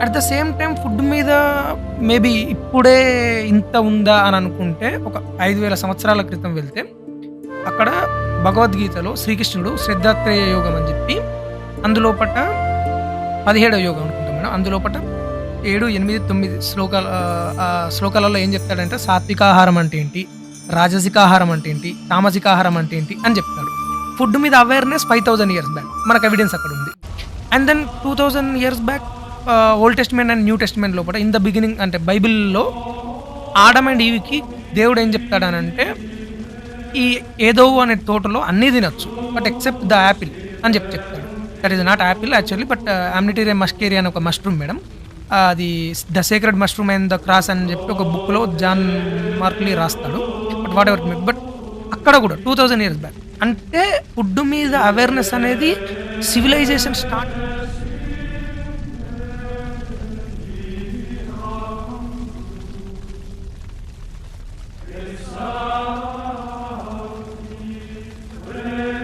At the same time food మీద maybe ఇప్పుడే ఇంత ఉందా అని అనుకుంటే ఒక 5000 సంవత్సరాల క్రితం వెళ్తే అక్కడ భగవద్గీతలో శ్రీకృష్ణుడు శ్రద్ధాత్రేయ యోగం అని చెప్పి అందులోపట 17వ యోగం అనుకుంటా మేడం. అందులోపట 7, 8, 9 శ్లోకాలలో ఏం చెప్తాడంటే సాత్వికాహారం అంటే ఏంటి? రాజసికాహారం అంటే ఏంటి? తామసికాహారం అంటే ఏంటి? అని చెప్తాడు. ఫుడ్ మీద అవేర్‌నెస్ 5000 ఇయర్స్ బ్యాక్. మనకు ఎవిడెన్స్ అక్కడ ఉంది. And then 2000 years back old testament and new testament లోపల ఇన్ ద బిగినింగ్ అంటే బైబిల్‌లో ఆడమ్ అండ్ ఈవ్‌కి దేవుడు ఏం చెప్తాడనంటే ఈ ఏదోవు అనే తోటలో అన్నీ తినొచ్చు. బట్ ఎక్సెప్ట్ ద యాపిల్ అని చెప్తాడు. That is not apple actually but Amanita muscaria అని ఒక మష్రూమ్ మేడం. అది the sacred mushroom and the cross అని చెప్పి ఒక బుక్‌లో జాన్ మార్క్లీ రాస్తాడు. బట్ వాట్ ఎవర్ బట్ అక్కడ కూడా 2000 ఇయర్స్ బ్యాక్. అంటే ఫుడ్ మీద అవేర్‌నెస్ అనేది సివిలైజేషన్ స్టార్ట్